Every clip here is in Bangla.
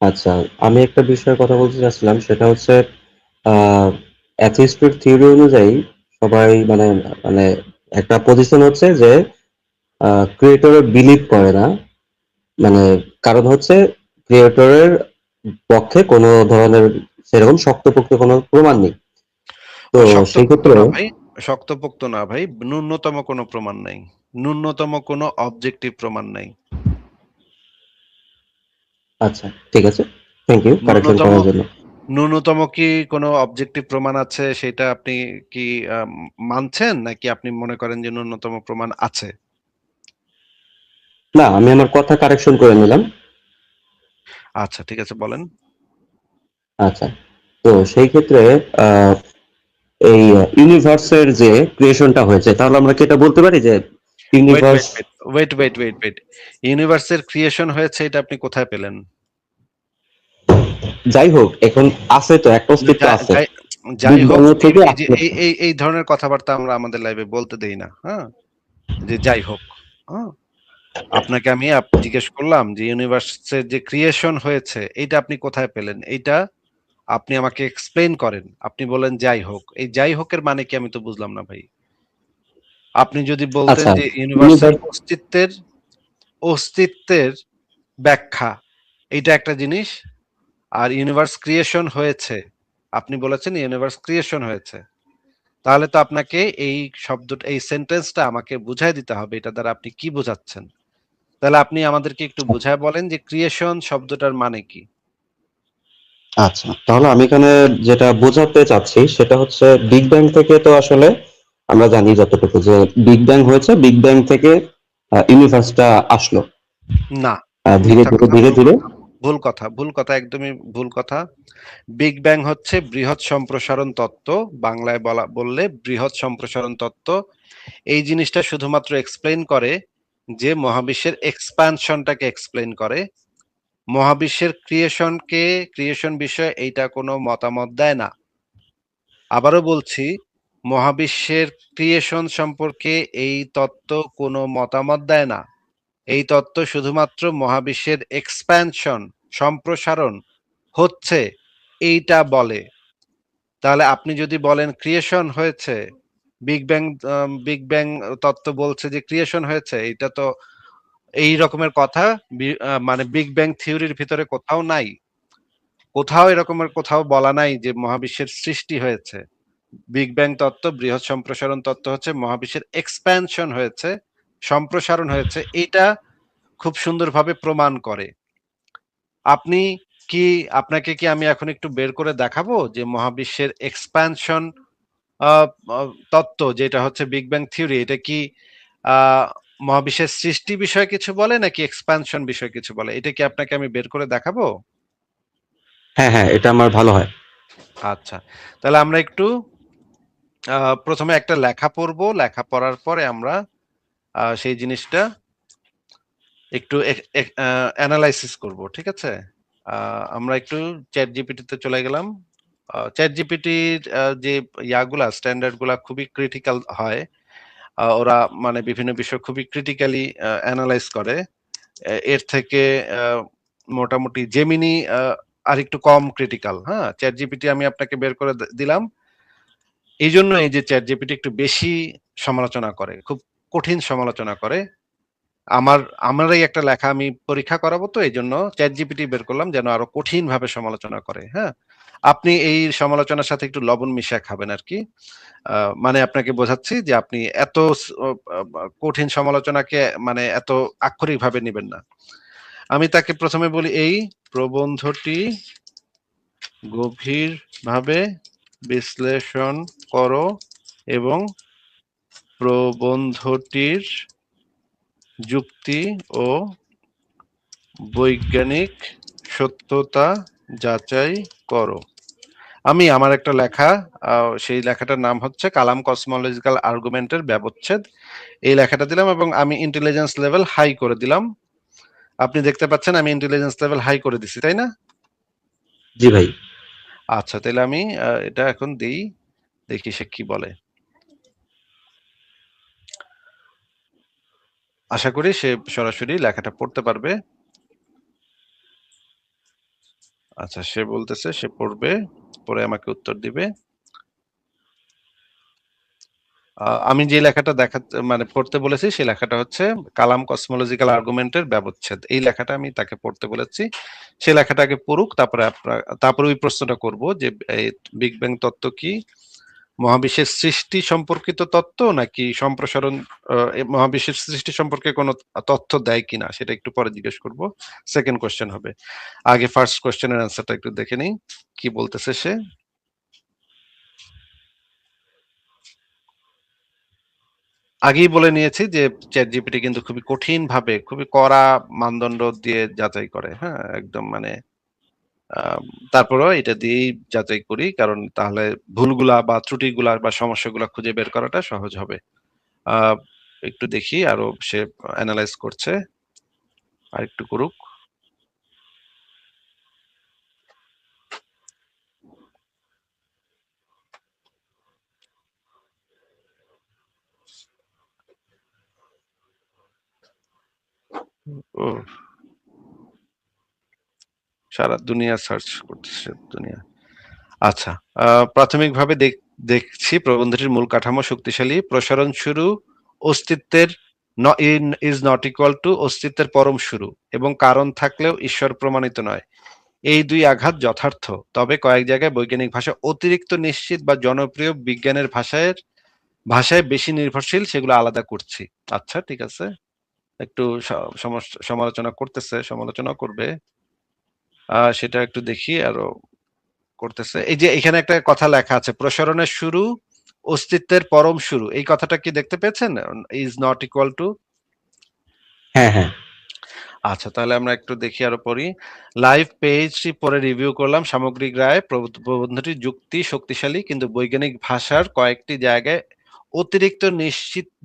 আচ্ছা, আমি একটা বিষয়ে কথা বলতে চাচ্ছিলাম, সেটা হচ্ছে অ্যাথিস্টের থিওরি অনুযায়ী সবাই মানে মানে একটা পজিশন হচ্ছে যে ক্রিয়েটরে বিলিভ করে না। মানে কারণ হচ্ছে ক্রিয়েটরের পক্ষে কোনো ধরনের সেরকম শক্তপোক্ত কোনো প্রমাণ নেই। তো সেই শক্তপোক্ত ক্ষেত্রে না ভাই, শক্তপোক্ত না ভাই, ন্যূনতম কোনো প্রমাণ নাই, ন্যূনতম কোনো অবজেক্টিভ প্রমাণ নাই। আচ্ছা, ঠিক আছে, থ্যাংক ইউ কারেকশন ন্যূনতম করার জন্য। ন্যূনতম কি কোনো অবজেক্টিভ প্রমাণ আছে সেটা আপনি কি মানছেন, নাকি আপনি মনে করেন যে ন্যূনতম প্রমাণ আছে? না, আমি আমার কথা কারেকশন করে নিলাম। আচ্ছা, ঠিক আছে, বলেন। আচ্ছা, তো সেই ক্ষেত্রে আহ, এই ইউনিভার্সের যে ক্রিয়েশনটা হয়েছে, তাহলে আমরা কি এটা বলতে পারি যে wait universe? Wait wait wait wait wait wait ইউনিভার্সের ক্রিয়েশন হয়েছে এটা আপনি কোথায় পেলেন? যাই হোক, এখন আছে তো, একটা অস্তিত্ব যাই আছে। যাই বিগ যাই ব্যাং হোক, থেকে এই যে আসলে। এই ধরনের কথাবার্তা আমরা আমাদের লাইভে বলতে দেই না, হ্যাঁ? যে যাই হোক, হ্যাঁ? আপনাকে আমি জিজ্ঞেস করলাম যে ইউনিভার্সের যে ক্রিয়েশন হয়েছে এইটা আপনি কোথায় পেলেন? এইটা আপনি আমাকে এক্সপ্লেইন করেন। আপনি বললেন যাই হোক। এই যাই হোকের মানে কি আমি তো বুঝলাম না ভাই। আপনি যদি বলতেন আচ্ছা, যে ইউনিভার্সের ইউনিভার্স। অস্তিত্বের ব্যাখ্যা, এইটা একটা জিনিস। আর ইউনিভার্স ক্রিয়েশন হয়েছে। আপনি বলেছেন ইউনিভার্স ক্রিয়েশন হয়েছে। তাহলে তো আপনাকে এই শব্দটা, এই সেন্টেন্সটা আমাকে বুঝায় দিতে হবে এটা দ্বারা আপনি কি বোঝাচ্ছেন। তাহলে আপনি আমাদেরকে একটু বুঝায় বলেন যে ক্রিয়েশন শব্দটার মানে কি? আচ্ছা, তাহলে আমি এখানে যেটা বোঝাতে চাচ্ছি সেটা হচ্ছে, বিগ ব্যাং থেকে তো আসলে আমরা জানি যতটুকু যে বিগ ব্যাং হয়েছে, বিগ ব্যাং থেকে ইউনিভার্সটা আসলো না, ধীরে মিথ্যা ধীরে কথা, ধীরে ভুল ধীরে। কথা, ভুল কথা, ভুল কথা, একদমই ভুল কথা। বিগ ব্যাং হচ্ছে বৃহৎ সম্প্রসারণ তত্ত্ব। বাংলায় বললে বৃহৎ সম্প্রসারণ তত্ত্ব। এই জিনিসটা শুধুমাত্র এক্সপ্লেইন করে যে মহাবিশ্বের এক্সপানশনটাকে এক্সপ্লেইন করে। মহাবিশ্বের ক্রিয়েশন বিষয়ে এইটা কোনো মতামত দেয় না। আবারও বলছি, মহাবিশ্বের ক্রিয়েশন সম্পর্কে এই তত্ত্ব কোনো মতামত দেয় না। এই তত্ত্ব শুধুমাত্র মহাবিশ্বের এক্সপ্যানশন, সম্প্রসারণ হচ্ছে, এইটা বলে। তাহলে আপনি যদি বলেন ক্রিয়েশন হয়েছে, বিগ ব্যাং বিগ ব্যাং তত্ত্ব বলছে যে ক্রিয়েশন হয়েছে, এটা তো এই রকমের কথা মানে বিগ ব্যাং থিওরির ভিতরে কোথাও নাই। কোথাও এরকমের কোথাও বলা নাই যে মহাবিশ্বের সৃষ্টি হয়েছে। বিগ ব্যাং তত্ত্ব, বৃহৎ সম্প্রসারণ তত্ত্ব হচ্ছে মহাবিশ্বের এক্সপ্যানশন হয়েছে, সম্প্রসারণ হয়েছে। এটা খুব সুন্দরভাবে প্রমাণ করে। আপনি কি আপনাকে কি আমি এখন একটু বের করে দেখাবো যে মহাবিশ্বের এক্সপ্যানশন আহ, তত্ত্ব যেটা হচ্ছে বিগ ব্যাং থিওরি, এটা কি আহ, মহাবিশ্বের সৃষ্টি বিষয়ে কিছু বলে নাকি এক্সপ্যানশন বিষয়ে কিছু বলে? এটা কি আপনাকে আমি বের করে দেখাবো? হ্যাঁ হ্যাঁ, এটা আমার ভালো হয়। আচ্ছা, তাহলে আমরা একটু প্রথমে একটা লেখা পড়বো, লেখা পড়ার পরে আমরা সেই জিনিসটা একটু অ্যানালাইসিস করব, ঠিক আছে? আমরা একটু চ্যাট জিপিটিতে চলে গেলাম। চ্যাট জিপিটির যে ইয়াগুলা, স্ট্যান্ডার্ড গুলা খুবই ক্রিটিক্যাল হয়। ওরা মানে বিভিন্ন বিষয় খুবই ক্রিটিক্যালি অ্যানালাইজ করে। এর থেকে মোটামুটি জেমিনি আর একটু কম ক্রিটিক্যাল। হ্যাঁ, চ্যাট জিপিটি আমি আপনাকে বের করে দিলাম। এই জন্য এই যে চ্যাট জিপিটি একটু বেশি সমালোচনা করে, খুব কঠিন সমালোচনা করে। আমার আমারই একটা লেখা আমি পরীক্ষা করাবো, তো এই জন্য চ্যাট জিপিটি বের করলাম যেন আরো কঠিন ভাবে সমালোচনা করে। হ্যাঁ, আপনি এই সমালোচনার সাথে একটু লবণ মিশিয়ে খাবেন আর কি। মানে আপনাকে বোঝাচ্ছি যে আপনি এত কঠিন সমালোচনাকে মানে এত আক্ষরিক ভাবে নেবেন না। আমি তাকে প্রথমে বলি, এই প্রবন্ধটি গভীরভাবে বিশ্লেষণ করো এবং প্রবন্ধটির যুক্তি ও বৈজ্ঞানিক সত্যতা যাচাই করো। আমি আমার একটা লেখা, সেই লেখাটার নাম হচ্ছে কালাম কসমোলজিক্যাল আর্গুমেন্টের ব্যবচ্ছেদ। এই লেখাটা দিলাম এবং আমি ইন্টেলিজেন্স লেভেল হাই করে দিলাম। আপনি দেখতে পাচ্ছেন আমি ইন্টেলিজেন্স লেভেল হাই করে দিছি, তাই না? জি ভাই। আচ্ছা, তাহলে আমি এটা এখন দিই, দেখি সে কি বলে। আশা করি সে সরাসরি লেখাটা পড়তে পারবে। আচ্ছা, সে বলতেছে সে পড়বে, পরে আমাকে উত্তর দিবে। আমি যে লেখাটা মানে পড়তে বলেছি সেই লেখাটা হচ্ছে কালাম কসমোলজিক্যাল আর্গুমেন্টের ব্যবচ্ছেদ। এই লেখাটা আমি তাকে পড়তে বলেছি। সেই লেখাটা আগে পড়ুক, তারপরে ওই প্রশ্নটা করব যে এই বিগ ব্যাং তত্ত্ব কি মহাবিশ্বের সৃষ্টি সম্পর্কিত তত্ত্ব নাকি সম্প্রসারণ, মহাবিশ্বের সৃষ্টি সম্পর্কে কোনো তথ্য দেয় কিনা সেটা একটু পরে জিজ্ঞেস করব। সেকেন্ড কোশ্চেন হবে। আগে ফার্স্ট কোশ্চেনের অ্যান্সারটা একটু দেখে নিই কি বলতেছে সে। আগেই বলে নিয়েছি যে চ্যাট জিপিটি কিন্তু খুবই কঠিন ভাবে, খুবই কড়া মানদণ্ড দিয়ে যাচাই করে। হ্যাঁ, একদম মানে তারপরেও এটা দিয়েই যাচাই করি, কারণ তাহলে ভুলগুলা বা ত্রুটিগুলা বা সমস্যাগুলা খুঁজে বের করাটা সহজ হবে। আহ, একটু দেখি আরো সে অ্যানালাইজ করছে, আর একটু করুক। ও, সারা দুনিয়া সার্চ করতেছে দুনিয়া। আচ্ছা, প্রাথমিকভাবে দেখছি প্রবন্ধটির মূল কাঠামো শক্তিশালী। প্রসারণ শুরু অস্তিত্বের ইজ নট ইকুয়াল টু অস্তিত্বের পরম শুরু, এবং কারণ থাকলেও ঈশ্বর প্রমাণিত নয়। এই দুই আঘাত যথার্থ, তবে কয়েক জায়গায় বৈজ্ঞানিক ভাষা অতিরিক্ত নিশ্চিত বা জনপ্রিয় বিজ্ঞানের ভাষায় বেশি নির্ভরশীল, সেগুলো আলাদা করছি। আচ্ছা, ঠিক আছে, একটু সমালোচনা করতেছে, সমালোচনা করবে, সেটা একটু দেখি আরো করতেছে। এই যে এখানে একটা কথা লেখা আছে, প্রসারণের শুরু অস্তিত্বের পরম শুরু, এই কথাটা কি দেখতে পেয়েছেন? Is not equal to. হ্যাঁ, হ্যাঁ। আচ্ছা, তাহলে আমরা একটু দেখি আরো পড়ি। লাইভ পেজটি পরে রিভিউ করলাম। সামগ্রিক রায় প্রবন্ধটি যুক্তি শক্তিশালী, কিন্তু বৈজ্ঞানিক ভাষার কয়েকটি জায়গায় অতিরিক্ত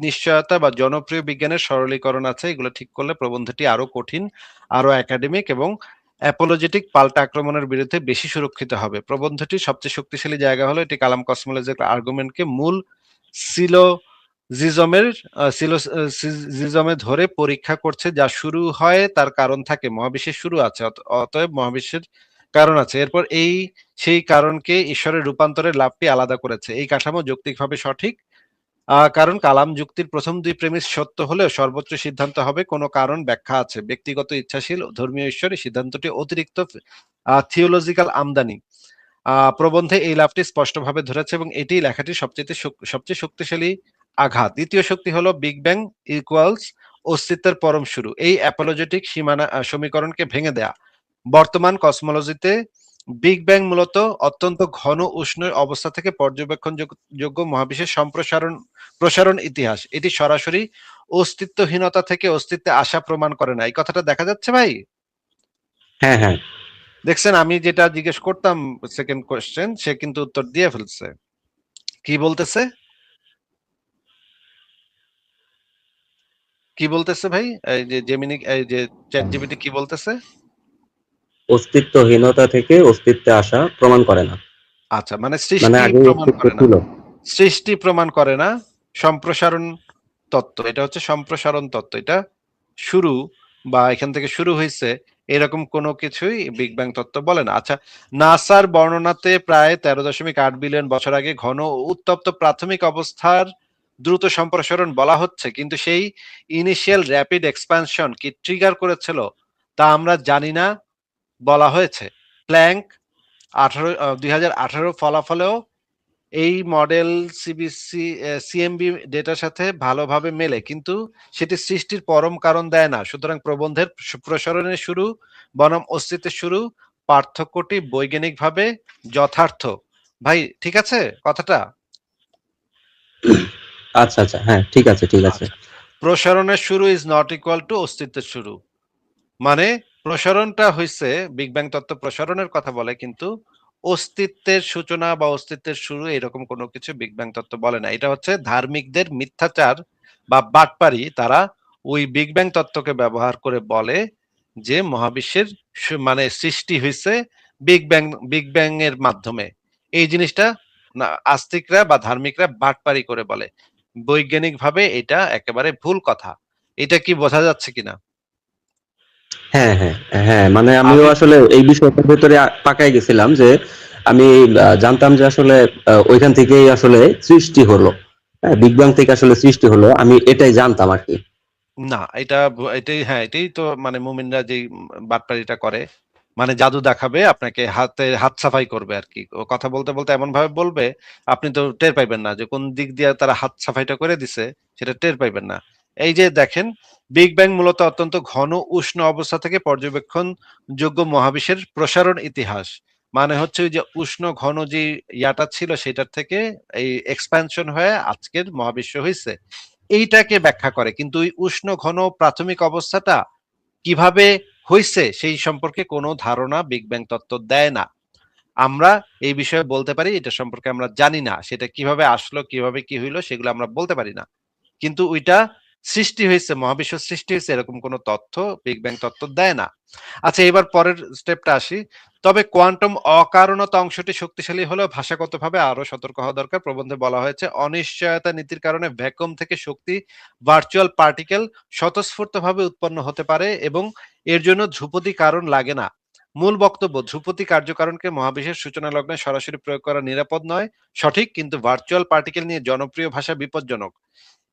নিশ্চয়তা বা জনপ্রিয় বিজ্ঞানের সরলীকরণ আছে। এগুলো ঠিক করলে প্রবন্ধটি আরো কঠিন, আরো একাডেমিক এবং অ্যাপোলজেটিক পাল্টা আক্রমণের বিরুদ্ধে বেশি সুরক্ষিত হবে। প্রবন্ধটির সবচেয়ে শক্তিশালী জায়গা হলো এটি কালাম কসমোলজিক্যাল আর্গুমেন্টকে মূল সিলো জিজমের সিলোজিজমে ধরে পরীক্ষা করছে। যা শুরু হয় তার কারণ থাকে, মহাবিশ্বের শুরু আছে, অতএব মহাবিশ্বের কারণ আছে। এরপর সেই কারণকে ঈশ্বরের রূপান্তরের লাভটি আলাদা করেছে। এই কাঠামো যৌক্তিকভাবে সঠিক, কারণ কালাম যুক্তির প্রথম দুই প্রেমিস সত্য হলেও সর্বোচ্চ সিদ্ধান্ত হবে কোনো কারণ ব্যাখ্যা আছে, ব্যক্তিগত ইচ্ছাশীল ধর্মীয় ঈশ্বর। এই সিদ্ধান্তটি অতিরিক্ত থিওলজিক্যাল আমদানি। প্রবন্ধে এই লাভটি স্পষ্টভাবে ধরেছে এবং এটি লেখাটির সবচেয়ে শক্তিশালী আঘাত। দ্বিতীয় শক্তি হলো বিগ ব্যাং ইকুয়ালস অস্তিত্বের পরম শুরু। এই অ্যাপোলজেটিক সমীকরণকে ভেঙে দেয়া। বর্তমান কসমোলজিতে বিগ ব্যাং মূলত অত্যন্ত ঘন উষ্ণ অবস্থা থেকে পর্যবেক্ষণযোগ্য মহাবিশ্বের প্রসারণ ইতিহাস। এটি সরাসরি অস্তিত্বহীনতা থেকে অস্তিত্বে আসা প্রমাণ করে না। এই কথাটা দেখা যাচ্ছে ভাই? হ্যাঁ, হ্যাঁ। দেখছেন, আমি যেটা জিজ্ঞেস করতাম সেকেন্ড কোশ্চেন, সে কিন্তু উত্তর দিয়ে ফেলছে। কি বলতেছে, কি বলতেছে ভাই? এই যে জেমিনি, এই যে চ্যাট জিপিটি কি বলতেছে? অস্তিত্বহীনতা থেকে অস্তিত্বে আসা প্রমাণ করে না। আচ্ছা, মানে মানে সৃষ্টি আগেই প্রমাণ অস্তিত্ব করে না, ছিল। সৃষ্টি প্রমাণ করে না, সম্প্রসারণ তত্ত্ব, এটা হচ্ছে সম্প্রসারণ তত্ত্ব। এটা শুরু বা এখান থেকে শুরু হয়েছে এরকম কোনো কিছুই বিগ ব্যাং তত্ত্ব বলে না। আচ্ছা, নাসার বর্ণনাতে প্রায় 13.8 বিলিয়ন বছর আগে ঘন ও উত্তপ্ত প্রাথমিক অবস্থার দ্রুত সম্প্রসারণ বলা হচ্ছে, কিন্তু সেই ইনিশিয়াল র্যাপিড এক্সপানশন কি ট্রিগার করেছিল তা আমরা জানি না, বলা হয়েছে। প্ল্যাঙ্ক 2018 ফলাফলেও এই মডেল সিএমবি ডেটার সাথে ভালোভাবে মেলে, কিন্তু সেটি সৃষ্টির পরম কারণ দেয় না। সুতরাং প্রবন্ধের প্রসারণের শুরু বনাম অস্তিত্বের শুরু পার্থক্যটি বৈজ্ঞানিকভাবে যথার্থ। ভাই, ঠিক আছে কথাটা? আচ্ছা, আচ্ছা। হ্যাঁ, ঠিক আছে, ঠিক আছে। আচ্ছা, প্রসারণের শুরু ইজ নট ইকুয়াল টু অস্তিত্বের শুরু, মানে প্রসারণটা হইছে, বিগ ব্যাং তত্ত্ব প্রসারণের কথা বলে, কিন্তু অস্তিত্বের সূচনা বা অস্তিত্বের শুরু এরকম কোনো কিছু বিগ ব্যাং তত্ত্ব বলে না। এটা হচ্ছে ধার্মিকদের মিথ্যাচার বা বাটপারি। তারা ওই বিগ ব্যাং তত্ত্বকে ব্যবহার করে বলে যে মহাবিশ্বের মানে সৃষ্টি হয়েছে বিগ ব্যাং এর মাধ্যমে। এই জিনিসটা না, আস্তিকরা বা ধার্মিকরা বাটপারি করে বলে। বৈজ্ঞানিক ভাবে এটা একেবারে ভুল কথা। এটা কি বোঝা যাচ্ছে কিনা? হ্যাঁ, হ্যাঁ, হ্যাঁ, মানে আমিও আমি আসলে এই বিষয়টার ভেতরে পাকায় গেছিলাম যে আমি জানতাম যে আসলে ওইখান থেকেই আসলে সৃষ্টি হলো। হ্যাঁ, বিগ ব্যাং থেকে আসলে সৃষ্টি হলো। আমি এটাই জানতাম আরকি। না, এটাই, হ্যাঁ, এটাই তো মানে মুমিনরা যেই বাটপারিটা করে। মানে জাদু দেখাবে, আপনাকে হাত সাফাই করবে আরকি। ও কথা বলতে, বলতে এমনভাবে বলবে, আপনি তো টের পাইবেন না যে কোন দিক দিয়ে তারা হাত সাফাইটা করে দিছে, সেটা টের পাইবেন না। এই যে দেখেন, বিগ ব্যাং মূলত অত্যন্ত ঘন উষ্ণ অবস্থা থেকে পর্যবেক্ষণযোগ্য মহাবিশ্বের প্রসারণ ইতিহাস। মানে হচ্ছে ওই যে উষ্ণ ঘন যে ইয়াটা ছিল সেটার থেকে এই এক্সপ্যানশন হয়ে আজকের মহাবিশ্ব হইছে। এইটাকে ব্যাখ্যা করে। কিন্তু ওই উষ্ণ ঘন প্রাথমিক অবস্থাটা কিভাবে হইছে সেই সম্পর্কে কোনো ধারণা বিগ ব্যাং তত্ত্ব দেয় না। আমরা এই বিষয়ে বলতে পারি এটা সম্পর্কে আমরা জানি না। সেটা কিভাবে আসলো, কিভাবে কি হইলো সেগুলো আমরা বলতে পারি না। কিন্তু ওইটা সৃষ্টি হয়েছে, মহাবিশ্ব সৃষ্টি হয়েছে এরকম কোনো তথ্য বিগ ব্যাং তত্ত্ব দেয় না। আচ্ছা, এবার পরের স্টেপটা আসি। তবে কোয়ান্টাম অকারণতা অংশটি শক্তিশালী হলেও ভাষাগতভাবে আরো সতর্ক হওয়া দরকার। প্রবন্ধে বলা হয়েছে অনিশ্চয়তা নীতির কারণে ভ্যাকুয়াম থেকে শক্তি ভার্চুয়াল পার্টিকেল স্বতঃস্ফূর্তভাবে উৎপন্ন হতে পারে এবং এর জন্য ধ্রুপদী কারণ লাগে না। মূল বক্তব্য, ধ্রুপদী কার্যকারণকে মহাবিশ্বের সূচনা লগ্নে সরাসরি প্রয়োগ করা নিরাপদ নয়, সঠিক, কিন্তু ভার্চুয়াল পার্টিকেল নিয়ে জনপ্রিয় ভাষা বিপজ্জনক।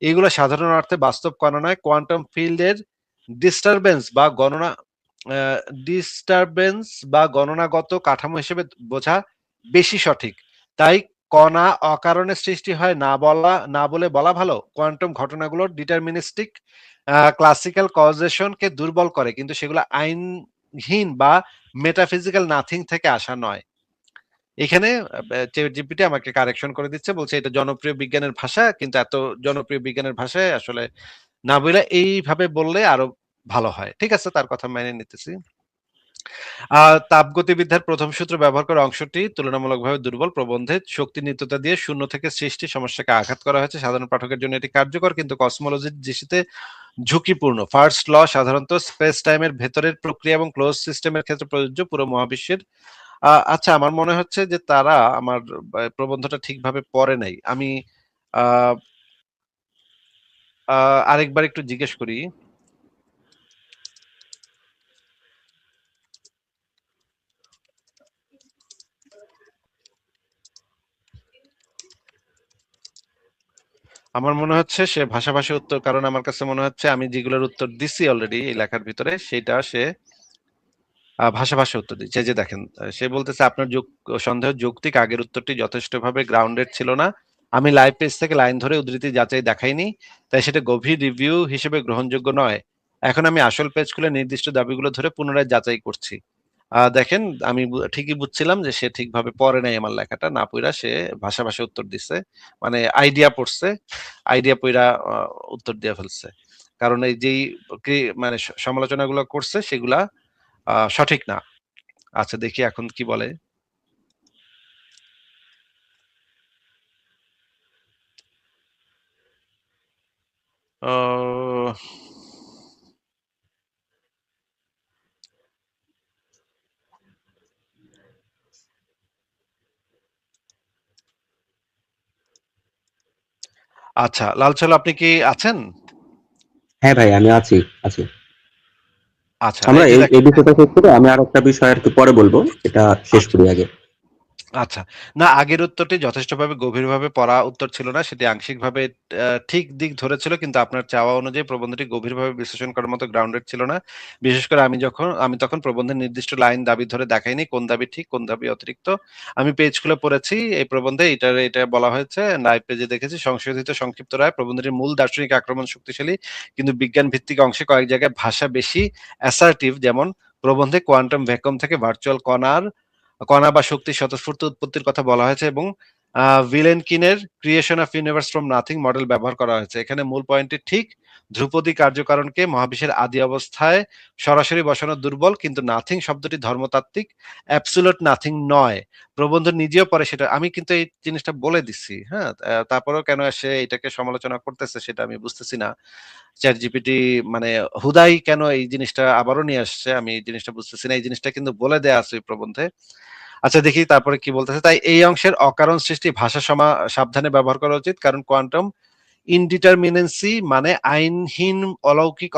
এগুলো সাধারণ অর্থে বাস্তব কণা নয়, কোয়ান্টাম ফিল্ডের ডিস্টারবেন্স বা গণনা ডিস্টারবেন্স বা গণনাগত কাঠামো হিসেবে বোঝা বেশি সঠিক। তাই কণা অকারণে সৃষ্টি হয় না বলে বলা ভালো। কোয়ান্টাম ঘটনাগুলোর ডিটারমিনিস্টিক ক্লাসিক্যাল কজেশনকে দুর্বল করে, কিন্তু সেগুলো আইনহীন বা মেটাফিজিক্যাল নাথিং থেকে আসা নয়। এখানে ChatGPT আমাকে কারেকশন করে দিচ্ছে, বলছে এটা জনপ্রিয় বিজ্ঞানের ভাষা, কিন্তু এত জনপ্রিয় বিজ্ঞানের ভাষায় আসলে না বইলা এইভাবে বললে আরো ভালো হয়। ঠিক আছে, তার কথা মেনে নিতেছি। তাপগতিবিদ্যার প্রথম সূত্র ব্যবহার করা অংশটি তুলনামূলকভাবে দুর্বল। প্রবন্ধে শক্তি নিত্যতা দিয়ে শূন্য থেকে সৃষ্টি সমস্যাকে আঘাত করা হয়েছে। সাধারণ পাঠকের জন্য এটি কার্যকর, কিন্তু কসমোলজির দৃষ্টিতে ঝুঁকিপূর্ণ। ফার্স্ট ল সাধারণত স্পেস টাইমের ভেতরের প্রক্রিয়া এবং ক্লোজ সিস্টেমের ক্ষেত্রে প্রযোজ্য, পুরো মহাবিশ্বের। আচ্ছা, আমার মনে হচ্ছে যে তারা আমার প্রবন্ধটা ঠিকভাবে পড়ে নাই। আমি আহ আরেকবার একটু জিজ্ঞেস করি। আমার মনে হচ্ছে সে ভাষাভাষী উত্তর, কারণ আমার কাছে মনে হচ্ছে আমি যেগুলোর উত্তর দিছি অলরেডি এই লেখার ভিতরে, সেটা সে ভাষাভাষী উত্তর দিচ্ছে। এই যে দেখেন, সে বলতেছে আপনার সন্দেহ যৌক্তিক, আগের উত্তরটি যথেষ্টভাবে গ্রাউন্ডেড ছিল না। আমি লাইভ পেজ থেকে লাইন ধরে উদ্ধৃতি যাচাই দেখাইনি, তাই সেটা গভীর রিভিউ হিসেবে গ্রহণযোগ্য নয়। এখন আমি আসল পেজ খুলে নির্দিষ্ট দাবিগুলো ধরে পুনরায় যাচাই করছি। দেখেন, আমি ঠিকই বুঝছিলাম যে সে ঠিকভাবে পড়ে নাই আমার লেখাটা, না পইড়া সে ভাষাভাষী উত্তর দিছে। মানে আইডিয়া পড়ছে, আইডিয়া পইড়া উত্তর দিয়ে ফেলছে। কারণ এই যেই মানে সমালোচনাগুলো করছে সেগুলা সঠিক না। আচ্ছা, দেখি এখন কি বলে। আহ, আচ্ছা, লাল সাল, আপনি কি আছেন? হ্যাঁ ভাই, আমি আছি, আছি। আচ্ছা, আমরা এই যে এই দেখেন। বিষয়টা শেষ করে আমি আরেকটা বিষয় আরকি পরে বলবো। এটা শেষ আচ্ছা, করি আগে। আচ্ছা। না, আগের উত্তরটি যথেষ্টভাবে গভীরভাবে পড়া উত্তর ছিল না। সেটি আংশিকভাবে ঠিক দিক ধরেছিল, কিন্তু আপনার চাওয়া অনুযায়ী প্রবন্ধটি গভীরভাবে বিশ্লেষণ করার মতো গ্রাউন্ডেড ছিল না। বিশেষ করে আমি তখন প্রবন্ধের নির্দিষ্ট লাইন দাবি ধরে দেখাইনি কোন দাবি ঠিক, কোন দাবি অতিরিক্ত। আমি পেজ খুলে পড়েছি এই প্রবন্ধে এটা বলা হয়েছে। লাইভ পেজে দেখেছি সংশোধিত সংক্ষিপ্ত রায়, প্রবন্ধটির মূল দার্শনিক আক্রমণ শক্তিশালী, কিন্তু বিজ্ঞান ভিত্তিক অংশে কয়েক জায়গায় ভাষা বেশি অ্যাসার্টিভ। যেমন প্রবন্ধে কোয়ান্টাম ভ্যাকুয়াম থেকে ভার্চুয়াল কণা বা শক্তির স্বতঃস্ফূর্ত উৎপত্তির কথা বলা হয়েছে এবং ভিলেনকিনের creation of universe from nothing model ব্যবহার করা হয়েছে। এখানে মূল পয়েন্টটি ঠিক, ধ্রুপদী কার্যকারণকে মহাবিশ্বের আদি অবস্থায় সরাসরি বসানো দুর্বল, কিন্তু নাথিং শব্দটি ধর্মতাত্ত্বিক, অ্যাবসুলুট নাথিং নয়। প্রবন্ধ নিজেও পরে সেটা, আমি কিন্তু এই জিনিসটা বলে দিচ্ছি, হ্যাঁ। তারপরেও কেন সে এটাকে সমালোচনা করতেছে সেটা আমি বুঝতেছি না। চ্যাট জিপিটি মানে হুদাই কেন এই জিনিসটা আবারও নিয়ে আসছে, আমি এই জিনিসটা বুঝতেছি না। এই জিনিসটা কিন্তু বলে দেয়া আছে ওই প্রবন্ধে। আচ্ছা, দেখি তারপরে কি বলতেছে। তাই এই অংশের অকারণ সৃষ্টি ভাষা সাবধানে ব্যবহার করা উচিত, কারণ কোয়ান্টাম ইনডিটারমিনেন্সি মানে আইনহীন অলৌকিক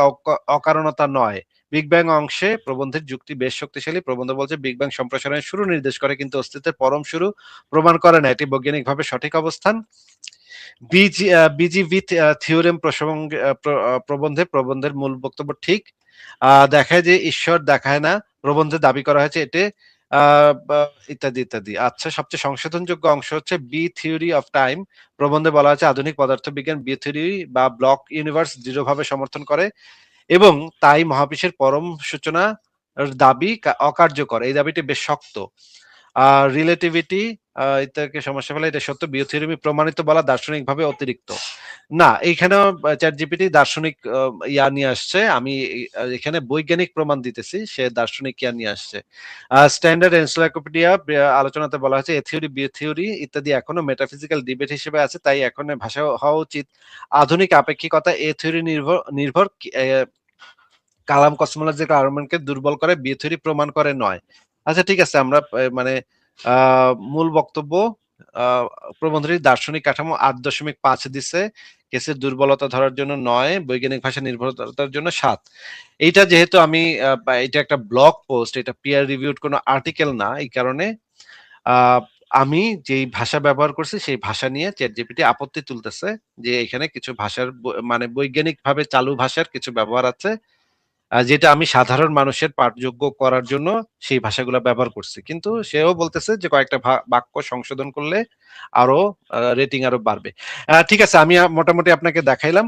অকারণতা নয়। বিগ ব্যাং অংশে প্রবন্ধের যুক্তি বেশ শক্তিশালী। প্রবন্ধ বলছে বিগ ব্যাং সম্প্রসারণের শুরু নির্দেশ করে কিন্তু অস্তিত্বের পরম শুরু প্রমাণ করে না, এটি বৈজ্ঞানিকভাবে সঠিক অবস্থান। বিজিভি থিওরেম প্রসঙ্গে প্রবন্ধের মূল বক্তব্য ঠিক দেখায় যে ঈশ্বর দেখায় না, প্রবন্ধে দাবি করা হয়েছে এতে ইত্যাদি ইত্যাদি। আচ্ছা, সবচেয়ে সংশোধনযোগ্য অংশ হচ্ছে বি থিওরি অফ টাইম। প্রবন্ধে বলা হয়েছে আধুনিক পদার্থবিজ্ঞান বি থিওরি বা ব্লক ইউনিভার্স দৃঢ়ভাবে সমর্থন করে এবং তাই মহাবিশ্বের পরম সূচনা দাবি অকার্যকর। এই দাবিটি বেশ শক্ত। রিলেটিভিটি ইত্যাদি সমস্যা ফেলে এটা সত্য, বিও থিওরি প্রমাণিত বলা দার্শনিকভাবে অতিরিক্ত। না, এইখানেও চ্যাট জিপিটি দার্শনিক ইয়া নিয়ে আসছে, আমি এখানে বৈজ্ঞানিক প্রমাণ দিতেছি, সে দার্শনিক ইয়া নিয়ে আসছে। স্ট্যান্ডার্ড এনসাইক্লোপিডিয়া আলোচনাতে বলা হয়েছে এ থিওরি বি থিওরি ইত্যাদি এখনো মেটাফিজিক্যাল ডিবেট হিসেবে আছে, তাই এখন ভাষা হওয়া উচিত আধুনিক আপেক্ষিকতা। এ থিওরি নির্ভর নির্ভর কালাম কসমোলজিক্যাল আর্গুমেন্টকে দুর্বল করে, বি থিওরি প্রমাণ করে নয়। আচ্ছা ঠিক আছে, আমরা মানে মূল বক্তব্য প্রবন্ধটি দার্শনিক কাঠামো 8.5 দিছে, কেসের দুর্বলতা ধরার জন্য 9, বৈজ্ঞানিক ভাষা নির্ভরতার জন্য 7। এইটা যেহেতু আমি এটা একটা ব্লগ পোস্ট, এটা পিয়ার রিভিউড কোনো আর্টিকেল না, এই কারণে আমি যেই ভাষা ব্যবহার করছি সেই ভাষা নিয়ে চ্যাট জিপিটি আপত্তি তুলতেছে যে এখানে কিছু ভাষার মানে বৈজ্ঞানিকভাবে চালু ভাষার কিছু ব্যবহার আছে যেটা আমি সাধারণ মানুষের পাঠযোগ্য করার জন্য সেই ভাষাগুলো ব্যবহার করছি। কিন্তু সেও বলতেছে যে কয়েকটা বাক্য সংশোধন করলে আরো রেটিং আরো বাড়বে। ঠিক আছে, আমি মোটামুটি আপনাকে দেখাইলাম।